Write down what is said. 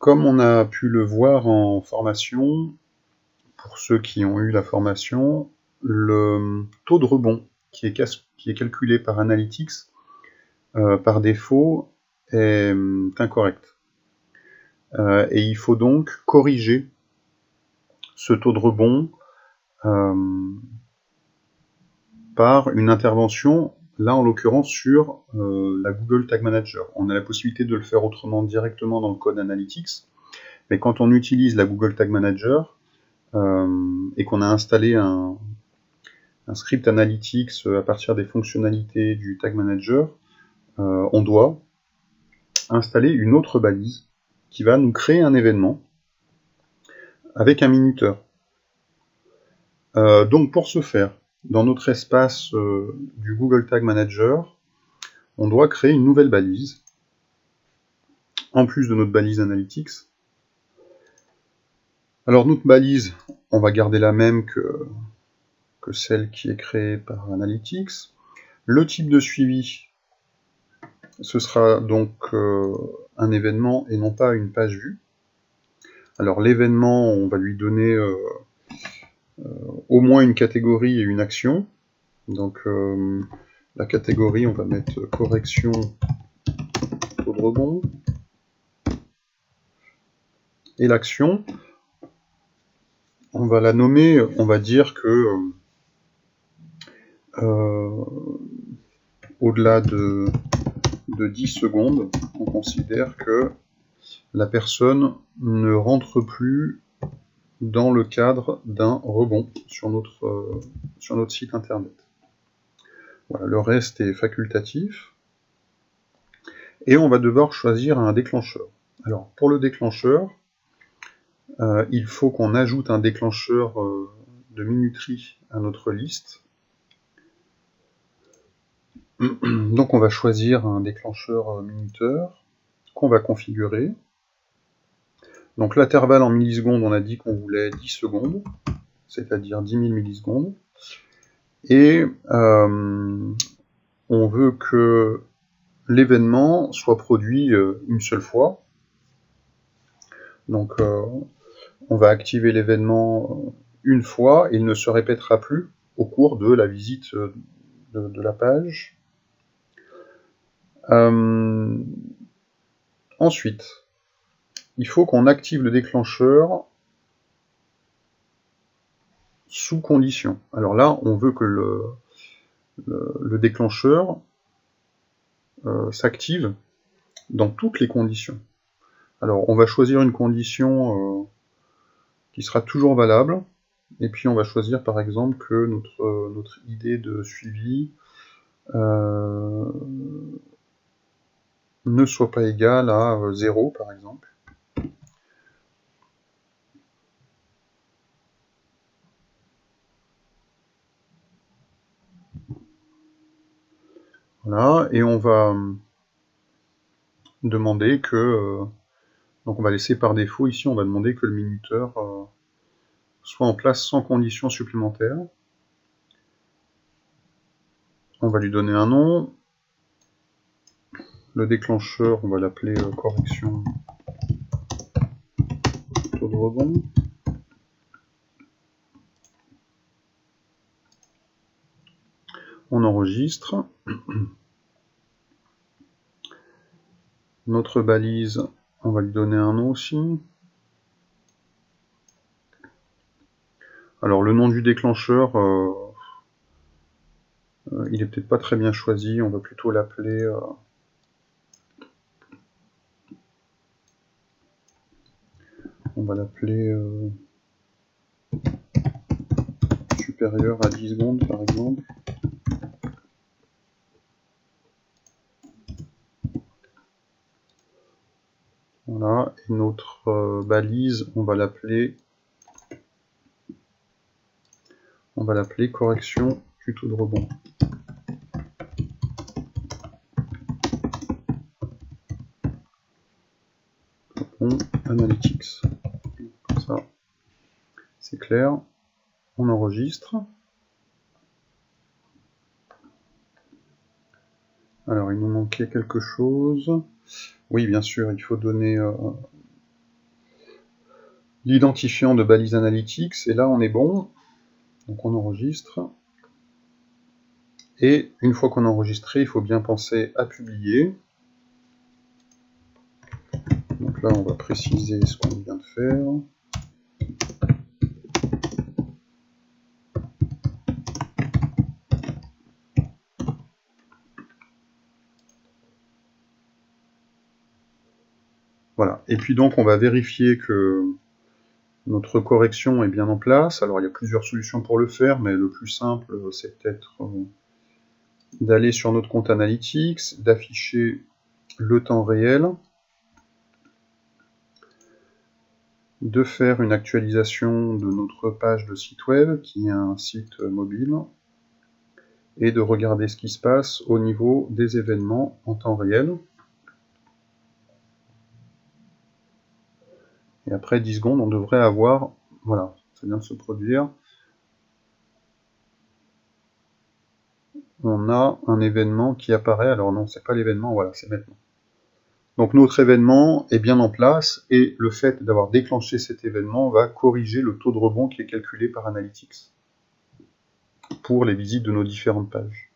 comme on a pu le voir en formation, pour ceux qui ont eu la formation, le taux de rebond qui est calculé par Analytics, par défaut, est incorrect. Et il faut donc corriger ce taux de rebond par une intervention, là en l'occurrence sur la Google Tag Manager. On a la possibilité de le faire autrement directement dans le code Analytics, mais quand on utilise la Google Tag Manager et qu'on a installé un script Analytics à partir des fonctionnalités du Tag Manager, on doit installer une autre balise qui va nous créer un événement avec un minuteur. Donc pour ce faire, dans notre espace du Google Tag Manager, on doit créer une nouvelle balise, en plus de notre balise Analytics. Alors notre balise, on va garder la même que celle qui est créée par Analytics. Le type de suivi, ce sera donc un événement et non pas une page vue. Alors l'événement, on va lui donner au moins une catégorie et une action. Donc la catégorie, on va mettre correction taux de rebond. Et l'action, on va la nommer, on va dire que au-delà de 10 secondes, on considère que la personne ne rentre plus dans le cadre d'un rebond sur notre site internet. Voilà, le reste est facultatif. Et on va devoir choisir un déclencheur. Alors, pour le déclencheur, il faut qu'on ajoute un déclencheur de minuterie à notre liste. Donc on va choisir un déclencheur minuteur qu'on va configurer. Donc l'intervalle en millisecondes, on a dit qu'on voulait 10 secondes, c'est-à-dire 10 000 millisecondes. Et on veut que l'événement soit produit une seule fois. Donc on va activer l'événement une fois, et il ne se répétera plus au cours de la visite de la page. Ensuite, il faut qu'on active le déclencheur sous condition. Alors là, on veut que le déclencheur s'active dans toutes les conditions. Alors on va choisir une condition qui sera toujours valable, et puis on va choisir par exemple que notre idée de suivi ne soit pas égale à 0 par exemple. Voilà, et on va demander que... donc on va laisser par défaut, ici on va demander que le minuteur soit en place sans condition supplémentaire. On va lui donner un nom. Le déclencheur, on va l'appeler correction taux de rebond. On enregistre. Notre balise, on va lui donner un nom aussi. Alors le nom du déclencheur, il est peut-être pas très bien choisi, on va plutôt l'appeler supérieur à 10 secondes par exemple. Voilà, et notre balise, on va l'appeler correction du taux de rebond. Analytics. Comme ça, c'est clair. On enregistre. Alors, il nous manquait quelque chose. Oui, bien sûr, il faut donner l'identifiant de balise Analytics, et là on est bon. Donc on enregistre. Et une fois qu'on a enregistré, il faut bien penser à publier. Donc là on va préciser ce qu'on vient de faire. Voilà. Et puis donc on va vérifier que notre correction est bien en place. Alors il y a plusieurs solutions pour le faire, mais le plus simple c'est peut-être d'aller sur notre compte Analytics, d'afficher le temps réel, de faire une actualisation de notre page de site web, qui est un site mobile, et de regarder ce qui se passe au niveau des événements en temps réel. Et après 10 secondes, on devrait avoir, voilà, ça vient de se produire, on a un événement qui apparaît. Alors non, c'est pas l'événement, voilà, c'est maintenant. Donc notre événement est bien en place, et le fait d'avoir déclenché cet événement va corriger le taux de rebond qui est calculé par Analytics pour les visites de nos différentes pages.